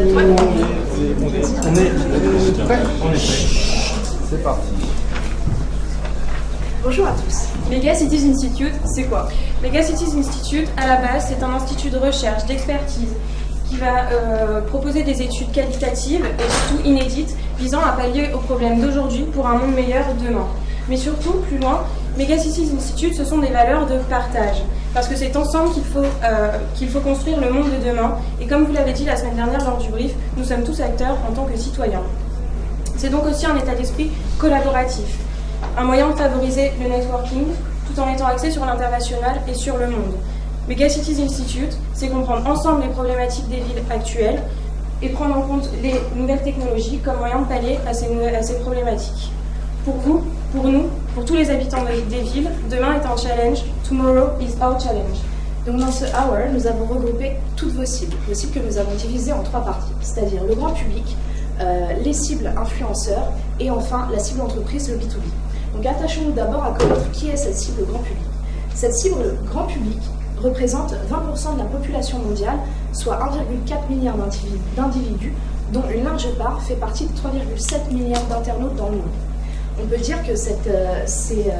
prêt? On est prêt. C'est parti. Bonjour à tous. Megacities Institute, c'est quoi? Megacities Institute, à la base, c'est un institut de recherche, d'expertise, qui va proposer des études qualitatives et surtout inédites, visant à pallier aux problèmes d'aujourd'hui pour un monde meilleur demain. Mais surtout, plus loin, Megacities Institute, ce sont des valeurs de partage. Parce que c'est ensemble qu'il faut construire le monde de demain. Et comme vous l'avez dit la semaine dernière lors du brief, nous sommes tous acteurs en tant que citoyens. C'est donc aussi un état d'esprit collaboratif. Un moyen de favoriser le networking, tout en étant axé sur l'international et sur le monde. Megacities Institute, c'est comprendre ensemble les problématiques des villes actuelles et prendre en compte les nouvelles technologies comme moyen de pallier à ces problématiques. Pour vous, pour nous, pour tous les habitants des villes, demain est un challenge, tomorrow is our challenge. Donc dans ce hour, nous avons regroupé toutes vos cibles que nous avons divisées en 3 parties, c'est-à-dire le grand public, les cibles influenceurs et enfin la cible entreprise, le B2B. Donc attachons-nous d'abord à connaître qui est cette cible grand public. Cette cible grand public représente 20% de la population mondiale, soit 1,4 milliard d'individus, dont une large part fait partie de 3,7 milliards d'internautes dans le monde. On peut dire que cette cible,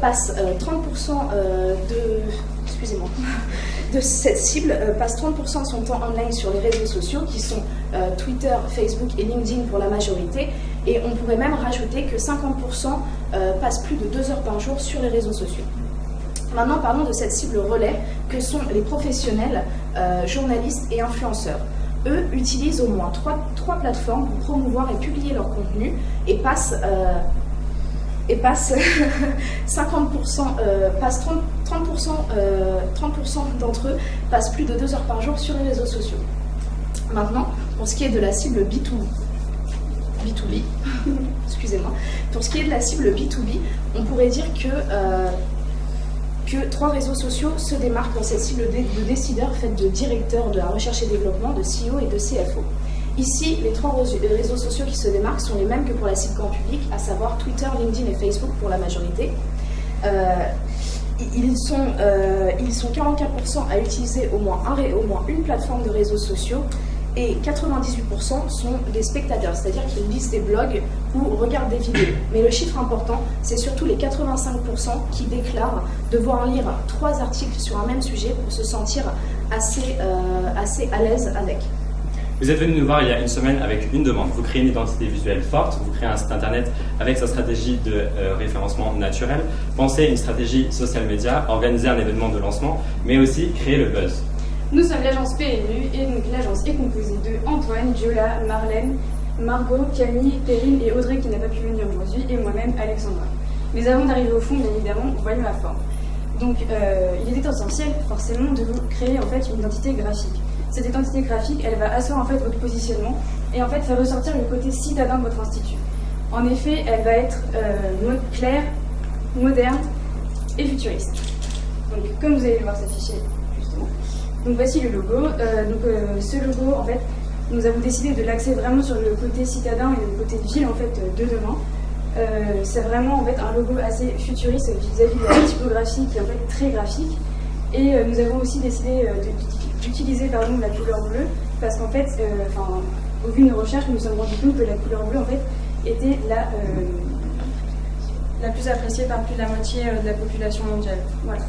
passe 30% de cette cible passe 30% de son temps online sur les réseaux sociaux qui sont Twitter, Facebook et LinkedIn pour la majorité, et on pourrait même rajouter que 50% passent plus de 2 heures par jour sur les réseaux sociaux. Maintenant, parlons de cette cible relais que sont les professionnels, journalistes et influenceurs. Eux utilisent au moins 3 plateformes pour promouvoir et publier leur contenu et passent 30% d'entre eux passent plus de 2 heures par jour sur les réseaux sociaux. Maintenant, pour ce qui est de la cible B2B, excusez-moi, pour ce qui est de la cible B2B, on pourrait dire que 3 réseaux sociaux se démarquent dans cette cible de décideurs faite de directeurs de la recherche et développement, de CEO et de CFO. Ici, les 3 réseaux sociaux qui se démarquent sont les mêmes que pour la cible grand public, à savoir Twitter, LinkedIn et Facebook pour la majorité. Ils sont 44% à utiliser au moins une plateforme de réseaux sociaux et 98% sont des spectateurs, c'est-à-dire qu'ils lisent des blogs ou regardent des vidéos. Mais le chiffre important, c'est surtout les 85% qui déclarent devoir lire 3 articles sur un même sujet pour se sentir assez à l'aise avec. Vous êtes venu nous voir il y a une semaine avec une demande. Vous créez une identité visuelle forte, vous créez un site internet avec sa stratégie de référencement naturel, pensez une stratégie social media, organisez un événement de lancement, mais aussi créer le buzz. Nous sommes l'agence PMU et donc l'agence est composée de Antoine, Giola, Marlène, Margot, Camille, Perrine et Audrey qui n'a pas pu venir aujourd'hui et moi-même Alexandra. Mais avant d'arriver au fond, bien évidemment, voyons la forme. Donc il était essentiel forcément de vous créer en fait une identité graphique. Cette identité graphique, elle va asseoir en fait votre positionnement et en fait faire ressortir le côté citadin de votre institut. En effet, elle va être claire, moderne et futuriste. Donc comme vous allez le voir s'afficher justement. Donc voici le logo. Ce logo, en fait, nous avons décidé de l'axer vraiment sur le côté citadin et le côté ville en fait de demain. C'est vraiment en fait un logo assez futuriste vis-à-vis de la typographie qui est en fait très graphique. Et nous avons aussi décidé d'utiliser la couleur bleue parce qu'en fait, au vu de nos recherches, nous nous sommes rendus compte que la couleur bleue en fait était la plus appréciée par plus de la moitié de la population mondiale. Voilà.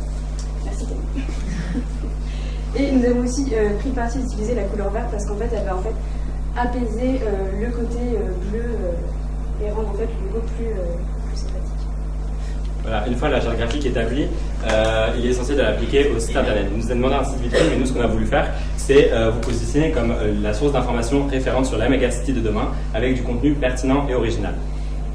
Merci. Et nous avons aussi pris le parti d'utiliser la couleur verte parce qu'en fait, elle va en fait apaiser le côté bleu et rendre en fait le logo plus sympathique. Voilà, une fois la charte graphique établie, il est essentiel de l'appliquer au site internet. Vous nous avez demandé un site vitrine, mais nous, ce qu'on a voulu faire, c'est vous positionner comme la source d'information référente sur la Megacity de demain, avec du contenu pertinent et original.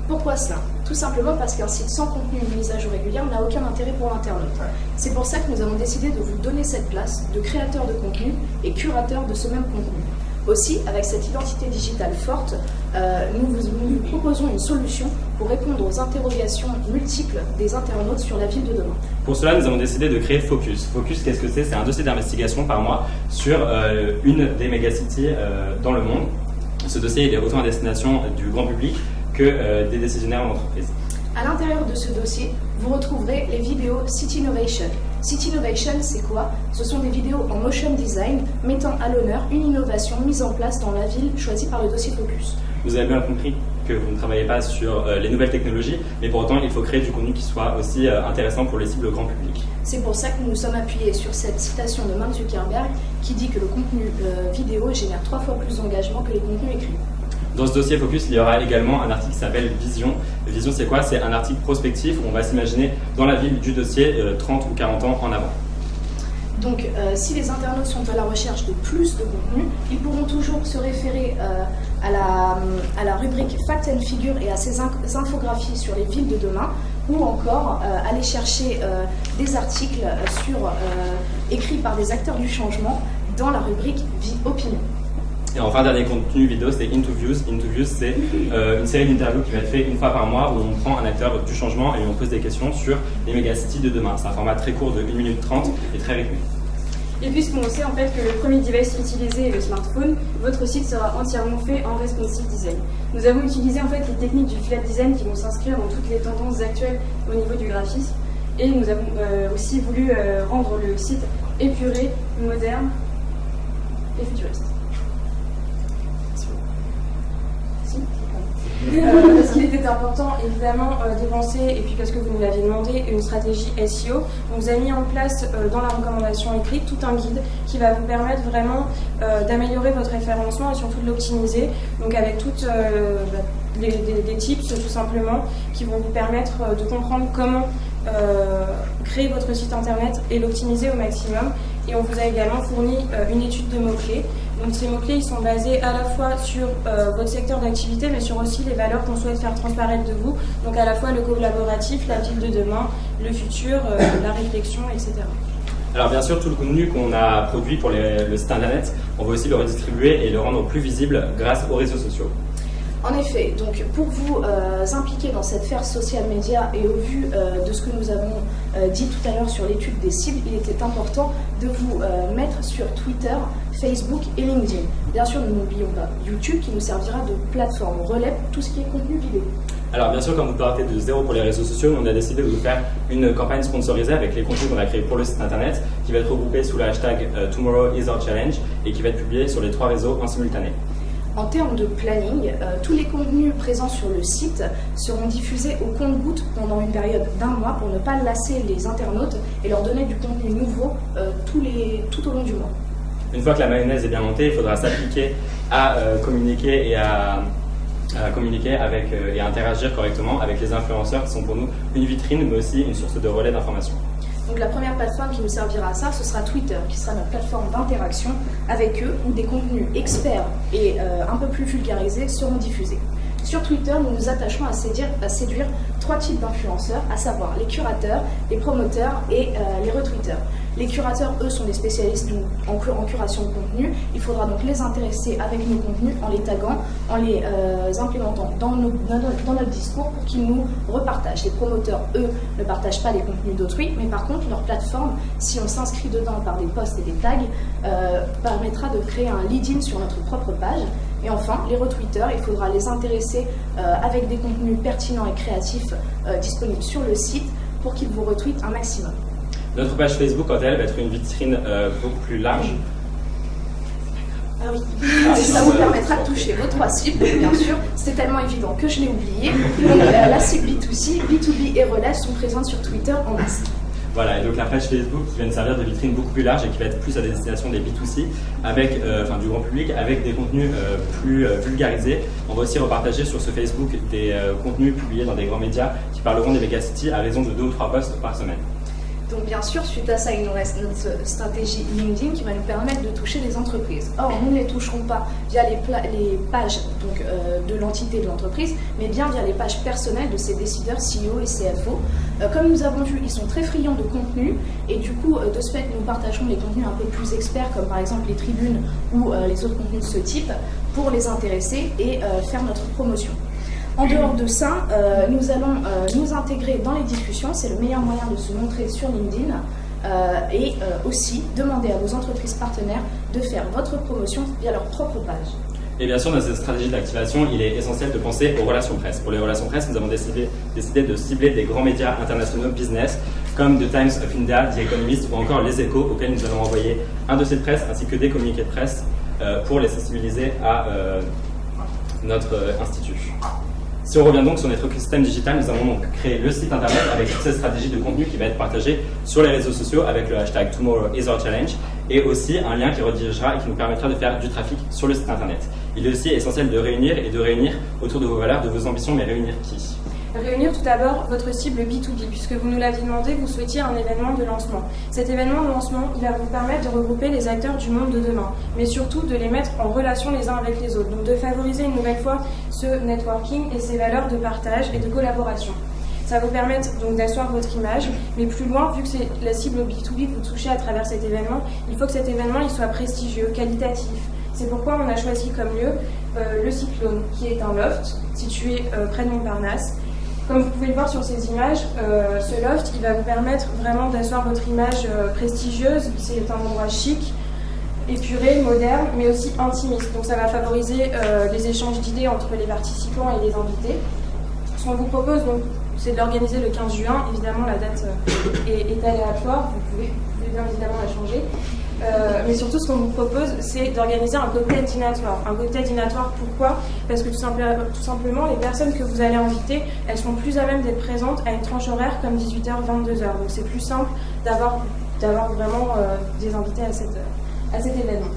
Pourquoi cela? Tout simplement parce qu'un site sans contenu et mise à jour régulière n'a aucun intérêt pour l'internaute. C'est pour ça que nous avons décidé de vous donner cette place de créateur de contenu et curateur de ce même contenu. Aussi, avec cette identité digitale forte, nous vous proposons une solution pour répondre aux interrogations multiples des internautes sur la ville de demain. Pour cela, nous avons décidé de créer Focus. Focus, qu'est-ce que c'est? C'est un dossier d'investigation par mois sur une des mégacities dans le monde. Ce dossier il est autant à destination du grand public que des décisionnaires en entreprise. À l'intérieur de ce dossier, vous retrouverez les vidéos City Innovation. City Innovation, c'est quoi? Ce sont des vidéos en motion design mettant à l'honneur une innovation mise en place dans la ville choisie par le dossier Focus. Vous avez bien compris que vous ne travaillez pas sur les nouvelles technologies, mais pour autant, il faut créer du contenu qui soit aussi intéressant pour les cibles grand public. C'est pour ça que nous nous sommes appuyés sur cette citation de Mark Zuckerberg qui dit que le contenu vidéo génère 3 fois plus d'engagement que les contenus écrits. Dans ce dossier Focus, il y aura également un article qui s'appelle Vision. Vision, c'est quoi? C'est un article prospectif où on va s'imaginer dans la ville du dossier 30 ou 40 ans en avant. Donc, si les internautes sont à la recherche de plus de contenu, ils pourront toujours se référer à la rubrique Fact and Figure et à ses infographies sur les villes de demain, ou encore aller chercher des articles écrits par des acteurs du changement dans la rubrique Vie Opinion. Et enfin, dernier contenu vidéo, c'est Interviews. Interviews, c'est une série d'interviews qui va être faite une fois par mois où on prend un acteur du changement et on pose des questions sur les mégacities de demain. C'est un format très court de 1 minute 30 et très rythmé. Et puisqu'on sait en fait que le premier device utilisé est le smartphone, votre site sera entièrement fait en responsive design. Nous avons utilisé en fait les techniques du flat design qui vont s'inscrire dans toutes les tendances actuelles au niveau du graphisme. Et nous avons aussi voulu rendre le site épuré, moderne et futuriste. Parce qu'il était important évidemment de penser, et puis parce que vous nous l'aviez demandé, une stratégie SEO. On vous a mis en place dans la recommandation écrite tout un guide qui va vous permettre vraiment d'améliorer votre référencement et surtout de l'optimiser. Donc avec toutes des tips tout simplement qui vont vous permettre de comprendre comment créer votre site internet et l'optimiser au maximum. Et on vous a également fourni une étude de mots-clés. Donc ces mots-clés, ils sont basés à la fois sur votre secteur d'activité, mais sur aussi les valeurs qu'on souhaite faire transparaître de vous. Donc à la fois le collaboratif, la ville de demain, le futur, la réflexion, etc. Alors bien sûr, tout le contenu qu'on a produit pour le site internet, on va aussi le redistribuer et le rendre plus visible grâce aux réseaux sociaux. En effet, donc pour vous impliquer dans cette sphère social media et au vu de ce que nous avons dit tout à l'heure sur l'étude des cibles, il était important de vous mettre sur Twitter, Facebook et LinkedIn. Bien sûr, nous n'oublions pas YouTube qui nous servira de plateforme relais pour tout ce qui est contenu vidéo. Alors bien sûr, quand vous partez de zéro pour les réseaux sociaux, on a décidé de vous faire une campagne sponsorisée avec les contenus qu'on a créés pour le site internet qui va être regroupé sous le hashtag Tomorrow is our challenge et qui va être publié sur les 3 réseaux en simultané. En termes de planning, tous les contenus présents sur le site seront diffusés au compte-gouttes pendant une période d'1 mois pour ne pas lasser les internautes et leur donner du contenu nouveau tout au long du mois. Une fois que la mayonnaise est bien montée, il faudra s'appliquer à communiquer et à communiquer avec et à interagir correctement avec les influenceurs qui sont pour nous une vitrine mais aussi une source de relais d'information. Donc la première plateforme qui nous servira à ça, ce sera Twitter, qui sera notre plateforme d'interaction avec eux, où des contenus experts et un peu plus vulgarisés seront diffusés. Sur Twitter, nous nous attachons à séduire 3 types d'influenceurs, à savoir les curateurs, les promoteurs et les retweeters. Les curateurs, eux, sont des spécialistes en curation de contenu. Il faudra donc les intéresser avec nos contenus en les taguant, en les implémentant dans notre discours pour qu'ils nous repartagent. Les promoteurs, eux, ne partagent pas les contenus d'autrui, mais par contre, leur plateforme, si on s'inscrit dedans par des posts et des tags, permettra de créer un lead-in sur notre propre page. Et enfin, les retweeters, il faudra les intéresser avec des contenus pertinents et créatifs disponibles sur le site pour qu'ils vous retweetent un maximum. Notre page Facebook, quant à elle, va être une vitrine beaucoup plus large. Ah oui, et ça vous permettra de toucher vos 3 cibles, bien sûr. C'était tellement évident que je l'ai oublié. Donc, la cible B2C, B2B et relais sont présentes sur Twitter en masse. Voilà, et donc la page Facebook qui va nous servir de vitrine beaucoup plus large et qui va être plus à destination des B2C, avec, du grand public, avec des contenus plus vulgarisés. On va aussi repartager sur ce Facebook des contenus publiés dans des grands médias qui parleront des megacities à raison de 2 ou 3 posts par semaine. Donc bien sûr, suite à ça, il nous reste notre stratégie LinkedIn qui va nous permettre de toucher les entreprises. Or, nous ne les toucherons pas via les pages de l'entité de l'entreprise, mais bien via les pages personnelles de ces décideurs CEO et CFO. Comme nous avons vu, ils sont très friands de contenu et du coup, de ce fait, nous partagerons les contenus un peu plus experts, comme par exemple les tribunes ou les autres contenus de ce type, pour les intéresser et faire notre promotion. En dehors de ça, nous allons nous intégrer dans les discussions, c'est le meilleur moyen de se montrer sur LinkedIn aussi demander à vos entreprises partenaires de faire votre promotion via leur propre page. Et bien sûr, dans cette stratégie d'activation, il est essentiel de penser aux relations presse. Pour les relations presse, nous avons décidé de cibler des grands médias internationaux business comme The Times of India, The Economist ou encore Les Échos, auxquels nous allons envoyer un dossier de presse ainsi que des communiqués de presse pour les sensibiliser à notre institut. Si on revient donc sur notre écosystème digital, nous avons donc créé le site internet avec toute cette stratégie de contenu qui va être partagée sur les réseaux sociaux avec le hashtag #TomorrowIsOurChallenge et aussi un lien qui redirigera et qui nous permettra de faire du trafic sur le site internet. Il est aussi essentiel de réunir autour de vos valeurs, de vos ambitions, mais réunir qui ? Réunir tout d'abord votre cible B2B, puisque vous nous l'aviez demandé, vous souhaitiez un événement de lancement. Cet événement de lancement, il va vous permettre de regrouper les acteurs du monde de demain, mais surtout de les mettre en relation les uns avec les autres, donc de favoriser une nouvelle fois ce networking et ces valeurs de partage et de collaboration. Ça va vous permettre donc d'asseoir votre image, mais plus loin, vu que c'est la cible B2B que vous touchez à travers cet événement, il faut que cet événement il soit prestigieux, qualitatif. C'est pourquoi on a choisi comme lieu le Cyclone, qui est un loft situé près de Montparnasse. Comme vous pouvez le voir sur ces images, ce loft, il va vous permettre vraiment d'asseoir votre image prestigieuse. C'est un endroit chic, épuré, moderne, mais aussi intimiste. Donc ça va favoriser les échanges d'idées entre les participants et les invités. Ce qu'on vous propose, donc, c'est de l'organiser le 15 juin. Évidemment, la date est aléatoire, vous pouvez bien évidemment la changer. Mais surtout, ce qu'on vous propose, c'est d'organiser un cocktail dînatoire. Un cocktail dînatoire, pourquoi ? Parce que tout simplement, les personnes que vous allez inviter, elles sont plus à même d'être présentes à une tranche horaire comme 18h, 22h. Donc c'est plus simple d'avoir vraiment des invités à cet événement.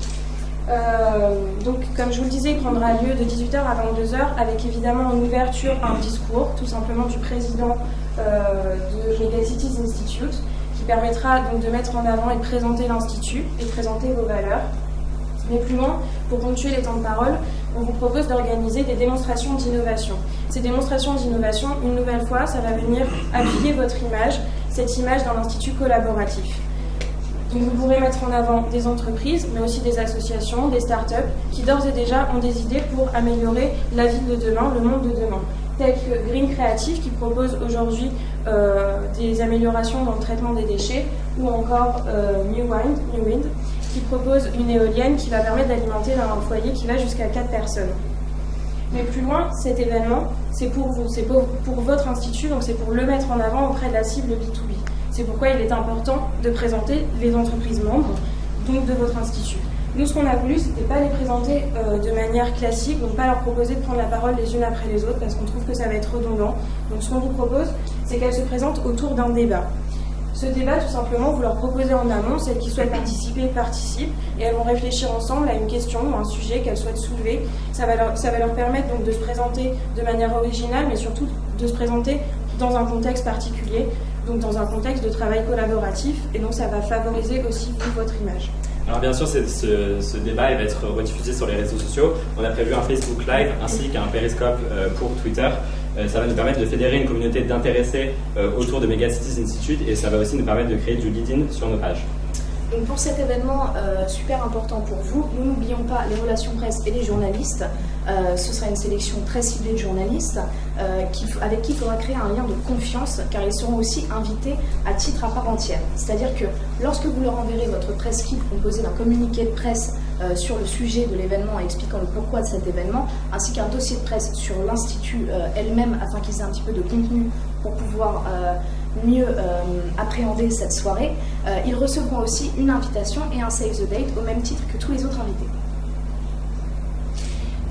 Donc, comme je vous le disais, il prendra lieu de 18h à 22h avec évidemment en ouverture un discours, tout simplement du président de Megacities Institute, qui permettra donc de mettre en avant et de présenter l'Institut et de présenter vos valeurs. Mais plus loin, pour ponctuer les temps de parole, on vous propose d'organiser des démonstrations d'innovation. Ces démonstrations d'innovation, une nouvelle fois, ça va venir appuyer votre image, cette image dans l'Institut collaboratif. Donc vous pourrez mettre en avant des entreprises, mais aussi des associations, des startups, qui d'ores et déjà ont des idées pour améliorer la ville de demain, le monde de demain. Tels que Green Creative, qui propose aujourd'hui des améliorations dans le traitement des déchets, ou encore New Wind, qui propose une éolienne qui va permettre d'alimenter un foyer qui va jusqu'à 4 personnes. Mais plus loin, cet événement, c'est pour vous, c'est pour votre institut, donc c'est pour le mettre en avant auprès de la cible B2B. C'est pourquoi il est important de présenter les entreprises membres, donc de votre institut. Nous, ce qu'on a voulu, c'était pas les présenter de manière classique, donc pas leur proposer de prendre la parole les unes après les autres, parce qu'on trouve que ça va être redondant. Donc ce qu'on vous propose, c'est qu'elles se présentent autour d'un débat. Ce débat, tout simplement, vous leur proposez en amont, celles qui souhaitent participer participent, et elles vont réfléchir ensemble à une question ou un sujet qu'elles souhaitent soulever. Ça va leur permettre donc de se présenter de manière originale, mais surtout de se présenter dans un contexte particulier, donc dans un contexte de travail collaboratif, et donc ça va favoriser aussi votre image. Alors bien sûr, ce débat il va être rediffusé sur les réseaux sociaux. On a prévu un Facebook Live ainsi qu'un Periscope pour Twitter. Ça va nous permettre de fédérer une communauté d'intéressés autour de Megacities Institute et ça va aussi nous permettre de créer du lead-in sur nos pages. Donc pour cet événement super important pour vous, nous n'oublions pas les relations presse et les journalistes. Ce sera une sélection très ciblée de journalistes avec qui il faudra créer un lien de confiance car ils seront aussi invités à titre à part entière. C'est-à-dire que lorsque vous leur enverrez votre press kit composé d'un communiqué de presse sur le sujet de l'événement expliquant le pourquoi de cet événement, ainsi qu'un dossier de presse sur l'Institut elle-même afin qu'ils aient un petit peu de contenu pour pouvoir mieux appréhender cette soirée, ils recevront aussi une invitation et un save the date au même titre que tous les autres invités.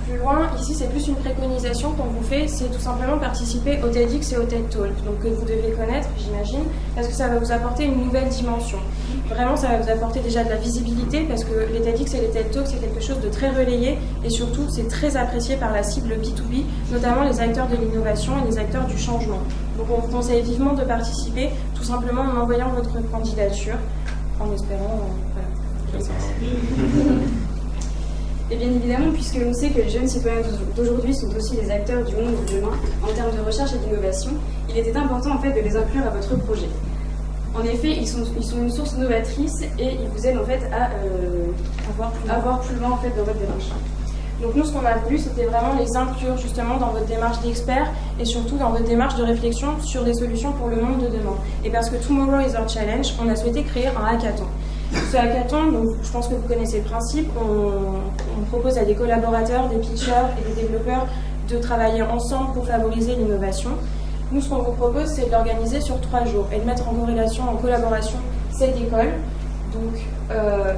Plus loin, ici c'est plus une préconisation qu'on vous fait, c'est tout simplement participer au TEDx et au TED Talk, donc que vous devez connaître, j'imagine, parce que ça va vous apporter une nouvelle dimension. Vraiment, ça va vous apporter déjà de la visibilité, parce que les TEDx et les TED Talk, c'est quelque chose de très relayé, et surtout, c'est très apprécié par la cible B2B, notamment les acteurs de l'innovation et les acteurs du changement. Donc on vous conseille vivement de participer, tout simplement en envoyant votre candidature, en espérant... voilà. Et bien évidemment, puisque l'on sait que les jeunes citoyens d'aujourd'hui sont aussi les acteurs du monde de demain en termes de recherche et d'innovation, il était important en fait de les inclure à votre projet. En effet, ils sont une source novatrice et ils vous aident en fait à avoir plus loin en fait dans votre démarche. Donc nous, ce qu'on a voulu, c'était vraiment les inclure justement dans votre démarche d'expert et surtout dans votre démarche de réflexion sur des solutions pour le monde de demain. Et parce que Tomorrow is our challenge, on a souhaité créer un hackathon. Ce hackathon, donc, je pense que vous connaissez le principe, on propose à des collaborateurs, des pitchers et des développeurs de travailler ensemble pour favoriser l'innovation. Nous, ce qu'on vous propose, c'est de l'organiser sur 3 jours et de mettre en collaboration 7 écoles, donc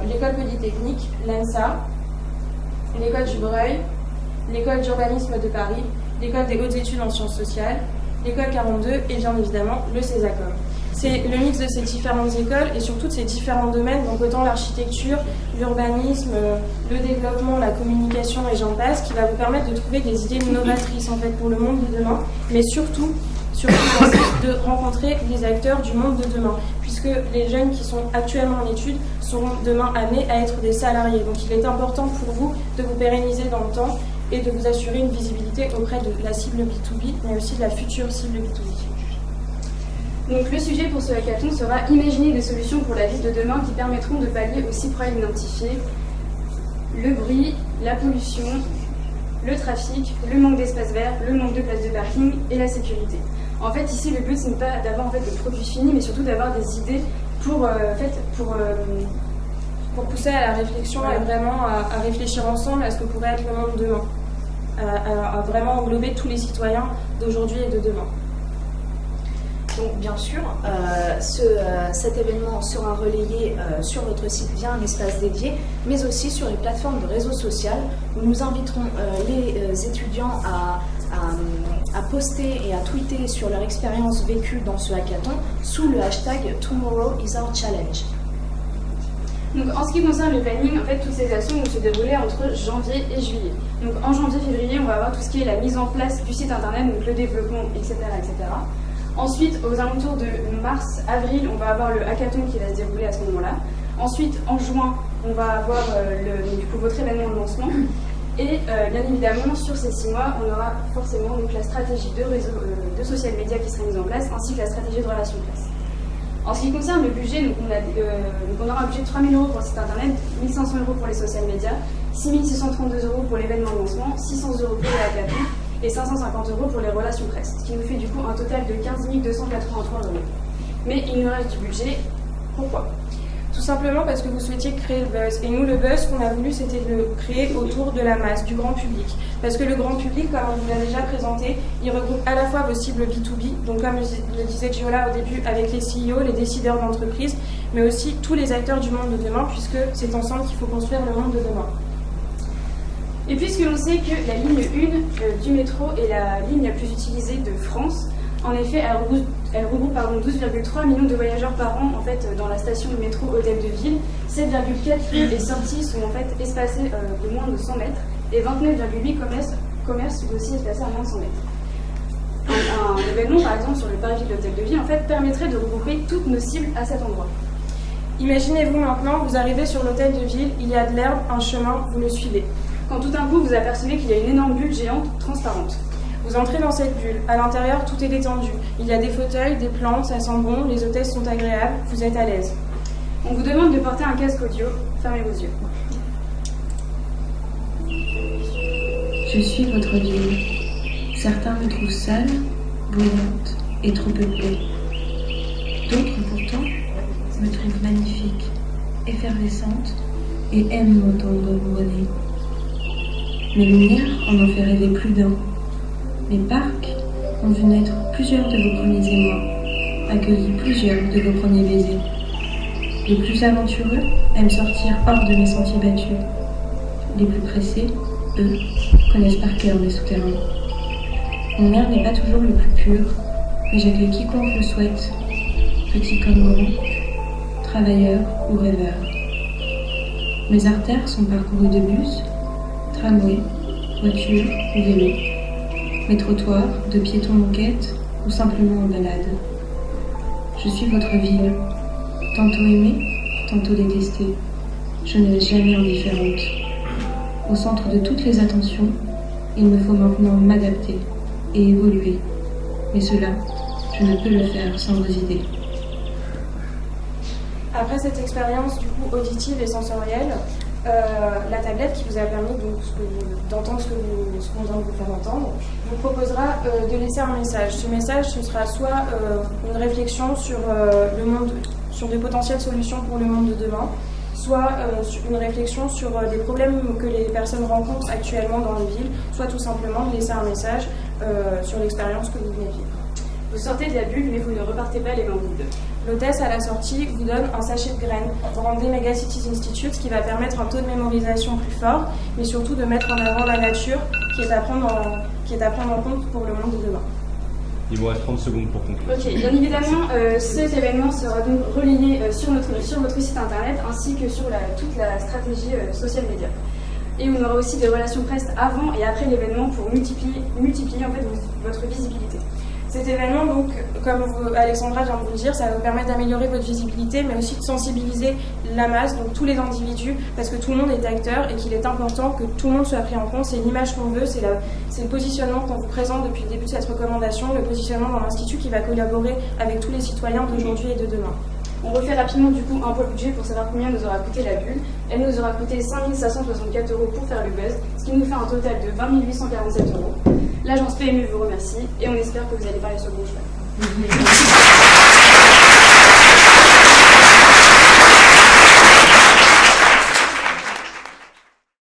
l'école polytechnique, l'ENSA, l'école du Breuil, l'école d'urbanisme de Paris, l'école des hautes études en sciences sociales, l'école 42 et bien évidemment le CESACOM. C'est le mix de ces différentes écoles et surtout de ces différents domaines, donc autant l'architecture, l'urbanisme, le développement, la communication et j'en passe, qui va vous permettre de trouver des idées novatrices en fait pour le monde de demain, mais surtout de rencontrer les acteurs du monde de demain, puisque les jeunes qui sont actuellement en études seront demain amenés à être des salariés. Donc il est important pour vous de vous pérenniser dans le temps et de vous assurer une visibilité auprès de la cible B2B, mais aussi de la future cible B2B. Donc le sujet pour ce hackathon sera imaginer des solutions pour la ville de demain qui permettront de pallier aux 6 problèmes identifiés: le bruit, la pollution, le trafic, le manque d'espace vert, le manque de places de parking et la sécurité. En fait, ici, le but, ce n'est pas d'avoir en fait, des produits finis, mais surtout d'avoir des idées pour pousser à la réflexion et vraiment à réfléchir ensemble à ce que pourrait être le monde de demain, à vraiment englober tous les citoyens d'aujourd'hui et de demain. Donc bien sûr, cet événement sera relayé sur votre site via un espace dédié, mais aussi sur les plateformes de réseau social où nous inviterons les étudiants à poster et à tweeter sur leur expérience vécue dans ce hackathon sous le hashtag Tomorrow is our challenge. Donc, en ce qui concerne le planning, en fait, toutes ces actions vont se dérouler entre janvier et juillet. Donc, en janvier-février, on va avoir tout ce qui est la mise en place du site internet, donc le développement, etc., etc. Ensuite, aux alentours de mars-avril, on va avoir le hackathon qui va se dérouler à ce moment-là. Ensuite, en juin, on va avoir du coup, votre événement de lancement. Et bien évidemment, sur ces 6 mois, on aura forcément donc, la stratégie de réseau de social media qui sera mise en place, ainsi que la stratégie de relations presse. En ce qui concerne le budget, donc on aura un budget de 3 000 € pour le site internet, 1 500 € pour les social media, 6 632 € pour l'événement de lancement, 600 € pour le hackathon et 550 € pour les relations presse, ce qui nous fait du coup un total de 15 283 €. Mais il nous reste du budget. Pourquoi ? Tout simplement parce que vous souhaitiez créer le buzz. Et nous, le buzz qu'on a voulu, c'était de le créer autour de la masse, du grand public. Parce que le grand public, comme on vous l'a déjà présenté, il regroupe à la fois vos cibles B2B, donc comme le disait Giola au début, avec les CEO, les décideurs d'entreprise, mais aussi tous les acteurs du monde de demain, puisque c'est ensemble qu'il faut construire le monde de demain. Et puisque l'on sait que la ligne 1 du métro est la ligne la plus utilisée de France, en effet, elle regroupe 12,3 millions de voyageurs par an en fait, dans la station de métro Hôtel de Ville. 7,4 lieux et sorties sont en fait espacés de moins de 100 mètres et 29,8 commerces sont aussi espacés à moins de 100 mètres. Un événement, par exemple, sur le parvis de l'Hôtel de Ville, en fait, permettrait de regrouper toutes nos cibles à cet endroit. Imaginez-vous maintenant, vous arrivez sur l'Hôtel de Ville, il y a de l'herbe, un chemin, vous le suivez. Quand tout d'un coup, vous apercevez qu'il y a une énorme bulle géante transparente. Vous entrez dans cette bulle. À l'intérieur, tout est détendu. Il y a des fauteuils, des plantes, ça sent bon, les hôtesses sont agréables, vous êtes à l'aise. On vous demande de porter un casque audio. Fermez vos yeux. Je suis votre ville. Certains me trouvent seule, bruyante et trop peuplée. D'autres, pourtant, me trouvent magnifique, effervescente et aiment m'entendre ronronner. Mes lumières en ont fait rêver plus d'un. Mes parcs ont vu naître plusieurs de vos premiers émois, accueilli plusieurs de vos premiers baisers. Les plus aventureux aiment sortir hors de mes sentiers battus. Les plus pressés, eux, connaissent par cœur mes souterrains. Mon air n'est pas toujours le plus pur, mais j'accueille quiconque le souhaite, petit comme grand, travailleur ou rêveur. Mes artères sont parcourues de bus, tramways, voitures ou vélos. Mes trottoirs, de piétons moquettes ou simplement en balade. Je suis votre ville, tantôt aimée, tantôt détestée. Je ne laisse jamais indifférente. Au centre de toutes les attentions, il me faut maintenant m'adapter et évoluer. Mais cela, je ne peux le faire sans vos idées. Après cette expérience du coup auditive et sensorielle, la tablette qui vous a permis d'entendre ce qu'on vient de vous faire entendre, vous proposera de laisser un message. Ce message, ce sera soit une réflexion sur le monde, sur de potentielles solutions pour le monde de demain, soit une réflexion sur des problèmes que les personnes rencontrent actuellement dans les villes, soit tout simplement de laisser un message sur l'expérience que vous venez de vivre. Vous sortez de la bulle, mais vous ne repartez pas les mains vides. L'hôtesse, à la sortie, vous donne un sachet de graines. Vous rendez Megacities Institute, ce qui va permettre un taux de mémorisation plus fort, mais surtout de mettre en avant la nature, qui est à prendre en compte pour le monde de demain. Il vous reste 30 secondes pour conclure. Ok, bien évidemment, cet événement sera donc relayé sur votre site internet ainsi que sur toute la stratégie social media. Et on aura aussi des relations presse avant et après l'événement pour multiplier en fait votre visibilité. Cet événement, donc, comme Alexandra vient de vous le dire, ça va vous permettre d'améliorer votre visibilité, mais aussi de sensibiliser la masse, donc tous les individus, parce que tout le monde est acteur et qu'il est important que tout le monde soit pris en compte. C'est l'image qu'on veut, c'est le positionnement qu'on vous présente depuis le début de cette recommandation, le positionnement dans l'Institut qui va collaborer avec tous les citoyens d'aujourd'hui et de demain. On refait rapidement du coup un peu le budget pour savoir combien nous aura coûté la bulle. Elle nous aura coûté 5 564 € pour faire le buzz, ce qui nous fait un total de 20 847 €. L'agence PMU vous remercie et on espère que vous allez parler sur le bon chemin.